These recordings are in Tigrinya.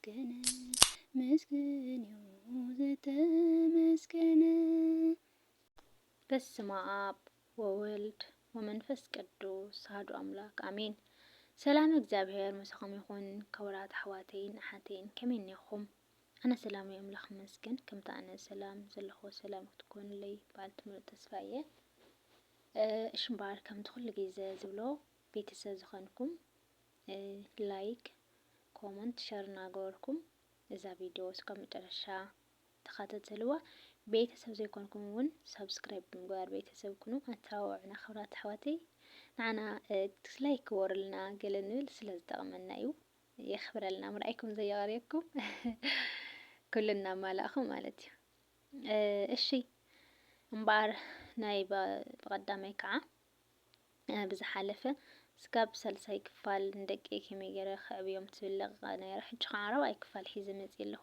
ተመስገነ ምስግን ዘተመስገነ። በስመ አብ ወወልድ ወመንፈስ ቅዱስ አሐዱ አምላክ አሜን። ሰላም እግዚአብሔር ምስኹም ይኹን። ከወራት ኣሕዋተይ ንሓተይን ከመይ እኒኹም? ኣነ ሰላም ኣምላኽ ይመስገን። ከምታ ኣነ ሰላም ዘለኹ ሰላም ክትኮኑለይ በዓልቲ ሙሉእ ተስፋ እየ። እሽምባር ከምቲ ኩሉ ግዜ ዝብሎ ቤተሰብ ዝኾንኩም ላይክ፣ ኮመንት፣ ሸር እናገበርኩም እዛ ቪድዮ እስካብ መጨረሻ ተኸታተልዋ። ቤተሰብ ዘይኮንኩም እውን ሰብስክራይብ ብምግባር ቤተሰብ ኩኑ። ኣተባብዑና ክብራት ኣሕዋተይ። ንዓና ላይክ ክበሩልና ገለ ንብል ስለ ዝጠቕመና እዩ። የኽብረልና ምርኣይኩም ዘየቕርየኩም ኩልና ማላእኹ ማለት እዩ። እሺ እምበኣር ናይ ብቐዳማይ ከዓ ብዝሓለፈ ስካብ ሳልሳይ ክፋል ንደቂ ከመይ ገይረ ከዕብዮም ትብልቕ ነይረ። ሕጂ ከዓ 4ይ ክፋል ሒዘ መፅእ ኣለኹ።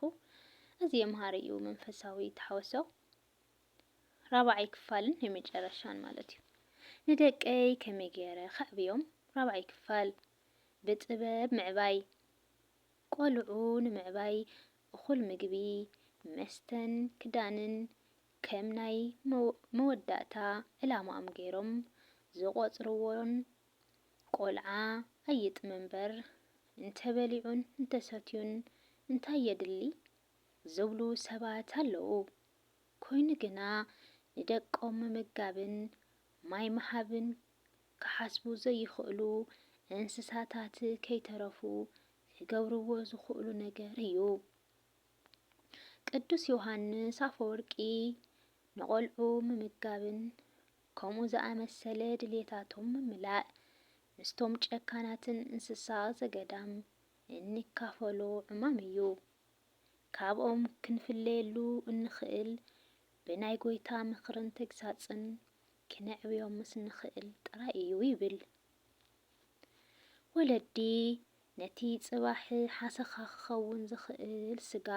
እዚ የምሃር እዩ መንፈሳዊ ተሓወሶ 4ይ ክፋልን የመጨረሻን ማለት እዩ። ንደቀይ ከመይ ገይረ ከዕብዮም 4ይ ክፋል ብጥበብ ምዕባይ ቆልዑ ንምዕባይ እኹል ምግቢ መስተን ክዳንን ከም ናይ መወዳእታ ዕላማኦም ገይሮም ዝቆፅርዎን ቆልዓ ኣይጥመንበር እንተበሊዑን እንተሰትዩን እንታይ የድሊ ዝብሉ ሰባት ኣለዉ። ኮይኑ ግና ንደቆም ምምጋብን ማይ ምሃብን ክሓስቡ ዘይኽእሉ እንስሳታት ከይተረፉ ክገብርዎ ዝኽእሉ ነገር እዩ። ቅዱስ ዮሃንስ ኣፈወርቂ ንቆልዑ ምምጋብን ከምኡ ዝኣመሰለ ድሌታቶም ምምላእ ምስቶም ጨካናትን እንስሳ ዘገዳም እንካፈሎ ዕማም እዩ። ካብኦም ክንፍለየሉ እንኽእል ብናይ ጎይታ ምኽርን ተግሳጽን ክነዕብዮም ምስ ንኽእል ጥራይ እዩ ይብል። ወለዲ ነቲ ጽባሕ ሓሰኻ ክኸውን ዝኽእል ስጋ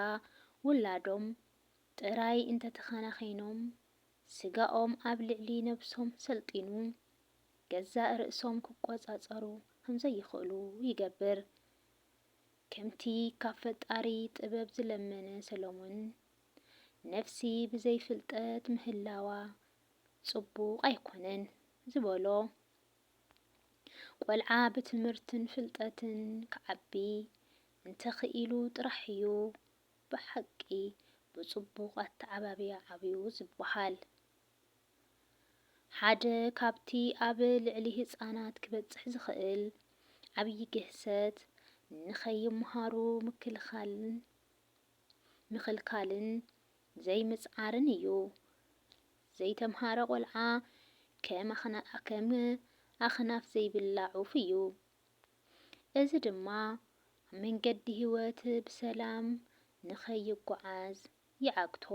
ውላዶም ጥራይ እንተተኸናኺኖም ስጋኦም ኣብ ልዕሊ ነብሶም ሰልጢኑ ገዛእ ርእሶም ክቆጻጸሩ ከምዘይኽእሉ ይገብር። ከምቲ ካብ ፈጣሪ ጥበብ ዝለመነ ሰሎሞን ነፍሲ ብዘይፍልጠት ምህላዋ ጽቡቕ ኣይኮነን ዝበሎ ቆልዓ ብትምህርትን ፍልጠትን ክዓቢ እንተኽኢሉ ጥራሕ እዩ ብሓቂ ብጽቡቕ ኣተዓባብያ ዓብዩ ዝበሃል። ሓደ ካብቲ ኣብ ልዕሊ ህፃናት ክበጽሕ ዝኽእል ዓብይ ግህሰት ንኸይምሃሩ ምክልካልን ዘይምጽዓርን እዩ። ዘይተምሃረ ቆልዓ ከም ኣኽናፍ ዘይብላዕ ዑፍ እዩ። እዚ ድማ መንገዲ ህይወት ብሰላም ንኸይጓዓዝ ይዓግቶ።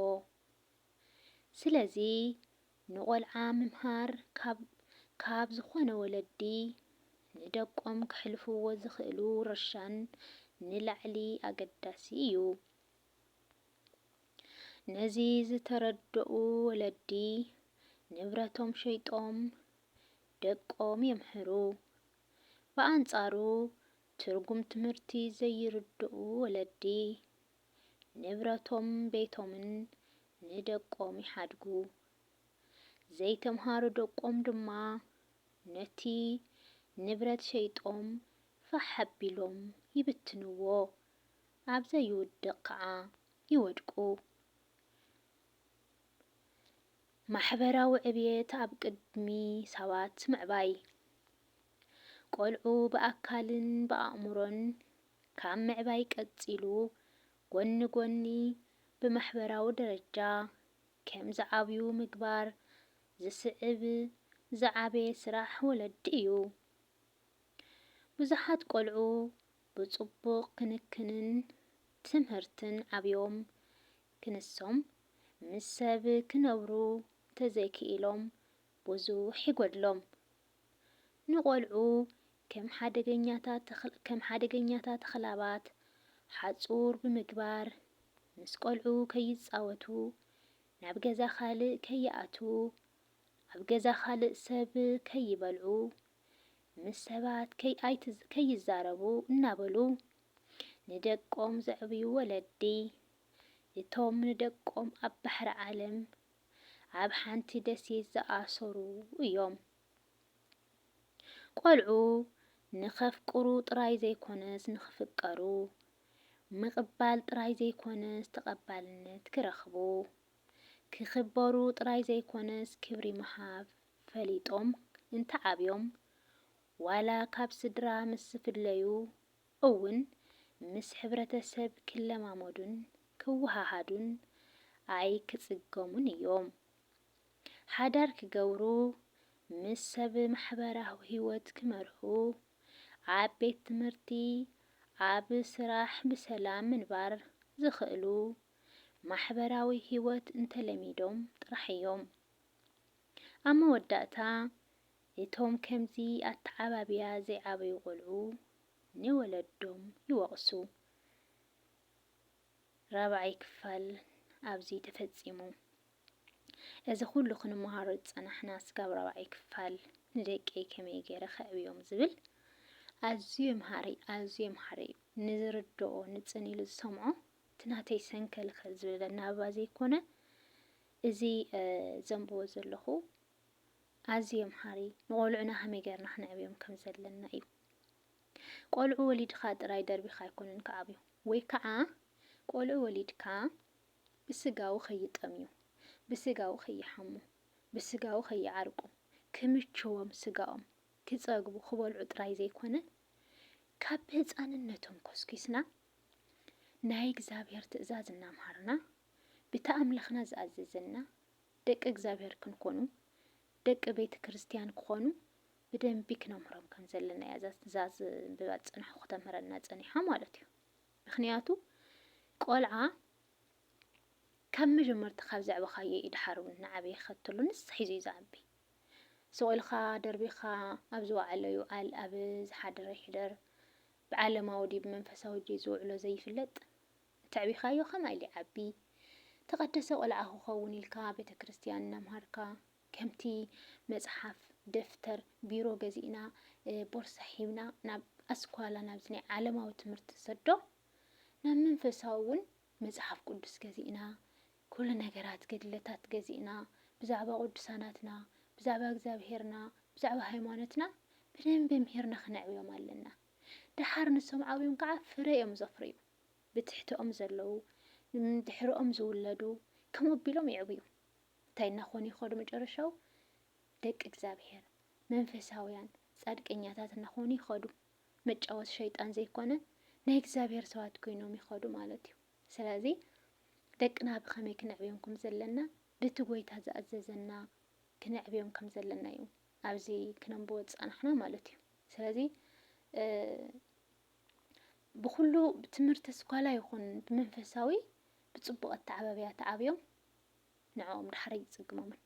ስለዚ ንቆልዓ ምምሃር ካብ ዝኾነ ወለዲ ንደቆም ክሕልፍዎ ዝኽእሉ ርሻን ንላዕሊ ኣገዳሲ እዩ። ነዚ ዝተረድኡ ወለዲ ንብረቶም ሸይጦም ደቆም የምህሩ። ብኣንጻሩ ትርጉም ትምህርቲ ዘይርድኡ ወለዲ ንብረቶም ቤቶምን ንደቆም ይሓድጉ። ዘይተምሃሩ ደቆም ድማ ነቲ ንብረት ሸይጦም ፋሕ ኣቢሎም ይብትንዎ። ኣብ ዘይውድቕ ከዓ ይወድቁ። ማሕበራዊ ዕብየት ኣብ ቅድሚ ሰባት ምዕባይ ቆልዑ ብኣካልን ብኣእምሮን ካብ ምዕባይ ቀፂሉ ጎኒ ጎኒ ብማሕበራዊ ደረጃ ከም ዝዓብዩ ምግባር ዝስዕብ ዝዓበየ ስራሕ ወለዲ እዩ። ብዙሓት ቆልዑ ብጽቡቕ ክንክንን ትምህርትን ዓብዮም ክንሶም ምስ ሰብ ክነብሩ ተዘይክኢሎም ብዙሕ ይጎድሎም። ንቆልዑ ከም ሓደገኛታት ኽላባት ሓጹር ብምግባር ምስ ቆልዑ ከይጻወቱ ናብ ገዛ ካልእ ከይኣትዉ ኣብ ገዛ ካልእ ሰብ ከይበልዑ ምስ ሰባት ከይዛረቡ እናበሉ ንደቆም ዘዕብዩ ወለዲ እቶም ንደቆም ኣብ ባሕሪ ዓለም ኣብ ሓንቲ ደሴት ዝኣሰሩ እዮም። ቆልዑ ንኸፍቅሩ ጥራይ ዘይኮነስ ንኽፍቀሩ፣ ምቕባል ጥራይ ዘይኮነስ ተቐባልነት ክረኽቡ፣ ክኽበሩ ጥራይ ዘይኮነስ ክብሪ ምሃብ ፈሊጦም እንተዓብዮም ዋላ ካብ ስድራ ምስ ዝፍለዩ እውን ምስ ሕብረተሰብ ክለማመዱን ክወሃሃዱን ኣይ ክጽገሙን እዮም። ሓዳር ክገብሩ ምስ ሰብ ማሕበራዊ ህይወት ክመርሑ ኣብ ቤት ትምህርቲ ኣብ ስራሕ ብሰላም ምንባር ዝኽእሉ ማሕበራዊ ህይወት እንተለሚዶም ጥራሕ እዮም። ኣብ መወዳእታ እቶም ከምዚ ኣተዓባብያ ዘይዓበዩ ቆልዑ ንወለዶም ይወቕሱ። 4ይ ክፋል ኣብዚ ተፈጺሙ። እዚ ኩሉ ክንመሃሮ ዝጸናሕና ስጋብ 4ይ ክፋል ንደቀይ ከመይ ገይረ ከዕብዮም ዝብል ኣዝዩ መሃሪ ንዝርድኦ ንጽን ኢሉ ዝሰምዖ ትናተይ ሰንከልከ ዝብል ናብባ ዘይኮነ እዚ ዘንብቦ ዘለኹ ኣዝዩ መሃሪ ንቆልዑና ከመይ ገይርና ክነዕብዮም ከም ዘለና እዩ። ቆልዑ ወሊድካ ጥራይ ደርቢኻ ኣይኮነን ክዓብዩ፣ ወይ ከዓ ቆልዑ ወሊድካ ብስጋዊ ከይጠምዩ፣ ብስጋዊ ከይሓሙ፣ ብስጋዊ ከይዓርቁ፣ ክምችዎም ስጋኦም ክጸግቡ ክበልዑ ጥራይ ዘይኮነ ካብ ህፃንነቶም ኮስኪስና ናይ እግዚአብሔር ትእዛዝ እናምሃርና ብተኣምለኽና ዝኣዘዘና ደቂ እግዚአብሔር ክንኮኑ ደቂ ቤተ ክርስቲያን ክኾኑ ብደንቢ ክነምህሮም ከም ዘለና እያ ትእዛዝ ምንባብ ፀንሑ ክተምህረና ፀኒሓ ማለት እዩ። ምክንያቱ ቆልዓ ካብ መጀመርታ ካብ ዘዕበኻዮ ይድሓር እውን ንዓበይ ክኸተሉ ንስ ሒዙ እዩ ዝዓቢ። ስቑኢልካ ደርቢኻ ኣብ ዝዋዕለዩ ኣብ ዝሓደረ ይሕደር ብዓለማዊ ድዩ ብመንፈሳዊ ድዩ ዝውዕሎ ዘይፍለጥ ተዕቢኻዮ ከመይ ኢሉ ይዓቢ። ተቐደሰ ቆልዓ ክኸውን ኢልካ ቤተ ክርስቲያን እናምሃርካ ከምቲ መጽሓፍ ደፍተር ቢሮ ገዚእና ቦርሳ ሒብና ናብ ኣስኳላ ናብ ናይ ዓለማዊ ትምህርቲ ሰዶ ናብ መንፈሳዊ እውን መጽሓፍ ቅዱስ ገዚእና ኩሉ ነገራት ገድለታት ገዚእና ብዛዕባ ቅዱሳናትና ብዛዕባ እግዚአብሔርና ብዛዕባ ሃይማኖትና ብደንቢ ምሂርና ክነዕብዮም ኣለና። ድሓር ንሶም ዓብዮም ከዓ ፍረ እዮም ዘፍርዩ ብትሕትኦም ዘለዉ ድሕሪኦም ዝውለዱ ከምኡ ኣቢሎም ይዕብዩ። እንታይ እናኾኑ ይኸዱ መጨረሻው ደቂ እግዚአብሔር መንፈሳውያን ጻድቀኛታት እናኾኑ ይኸዱ። መጫወት ሸይጣን ዘይኮነ ናይ እግዚአብሔር ሰባት ኮይኖም ይኸዱ ማለት እዩ። ስለዚ ደቅና ብኸመይ ክነዕብዮም ከም ዘለና በቲ ጎይታ ዝኣዘዘና ክነዕብዮም ከም ዘለና እዩ ኣብዚ ክነንብቦ ዝጸናሕና ማለት እዩ። ስለዚ ብኩሉ ብትምህርቲ ኣስኳላ ይኹን ብመንፈሳዊ ብጽቡቕ ኣተዓባብያ ተዓብዮም ንዕኦም ድሓር ይጽግሞምን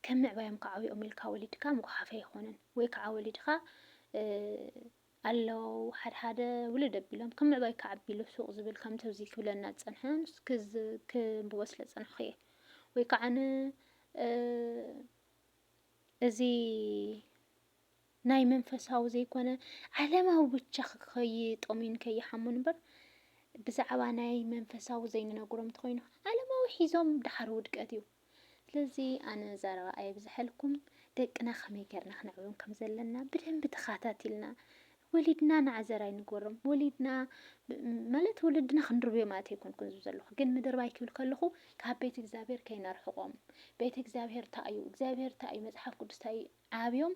ከም ምዕባዮም ከዓብዮም ኢልካ ወሊድካ ምጉሓፈ ኣይኮነን። ወይ ከዓ ወሊድካ ኣለው ሓደ ውልድ ኣቢሎም ከም ምዕባይ ከዓቢሉ ሱቕ ዝብል ከምቲ ኣብዚ ክብለና ዝጸንሐ ክንብቦ ስለ ዝጸንሐ እየ። ወይ ከዓ እዚ ናይ መንፈሳዊ ዘይኮነ ዓለማዊ ብቻ ከይጠምዩን ከይሓሙን እምበር ብዛዕባ ናይ መንፈሳዊ ዘይንነግሮም እንተኾይኑ ዓለማዊ ሒዞም ድሓር ውድቀት እዩ። ስለዚ ኣነ ዛረባ ኣይብዝሐልኩም ደቅና ከመይ ገርና ክነዕብዮም ከም ዘለና ብደንቢ ተኸታቲልና ወሊድና ንዓዘራ ይንገሮም ወሊድና ማለት ወለድና ክንርብዮ ማለት ኣይኮንኩን ዘለኹ ግን ምድርባይ ክብል ከለኹ ካብ ቤተ እግዚአብሔር ከይናርሕቆም ቤተ እግዚአብሔር ታዩ እግዚአብሔር ታዩ መጽሓፍ ቅዱስ ታዩ ዓብዮም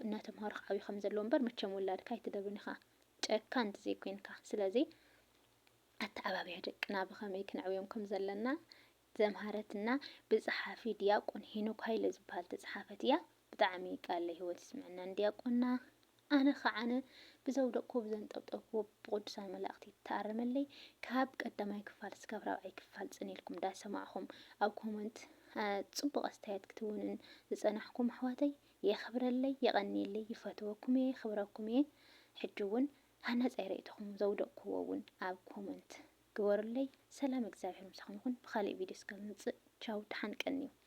እናተምሃሩ ዓብዩ ከም ዘለዎ እምበር መቸም ወላድካ ይትደብኒኻ ጨካ እንት ዘይኮንካ። ስለዚ ኣተዓባብያ ደቅና ብኸመይ ክንዕብዮም ከም ዘለና ዘምሃረትና ብጸሓፊ ዲያቆን ሄኖክ ሃይለ ዝበሃል ተጻሓፈት እያ። ብጣዕሚ ቃል ህይወት ይስምዐና ዲያቆንና ኣነ ኸዓነ ብዘውደቅኩ ብዘንጠብጠብኩ ብቅዱሳን መላእክቲ ተኣረመለይ ካብ ቀዳማይ ክፋል እስካብ 4ይ ክፋል ጽኒኢልኩም እንዳሰማዕኹም ኣብ ኮመንት ጽቡቕ ኣስተያየት ክትውንን ዝጸናሕኩም ኣሕዋተይ የኽብረለይ የቐኒየለይ ይፈትወኩም እየ ክብረኩም እየ። ሕጂ እውን ሃናፀይ ርእይትኹም ዘውደቅክዎ እውን ኣብ ኮመንት ግበሩለይ። ሰላም እግዚአብሔር ምሳኹም ይኹን። ብኻልእ ቪድዮ እስከ ምንጽእ ቻው ድሓን ቀኒ እዩ።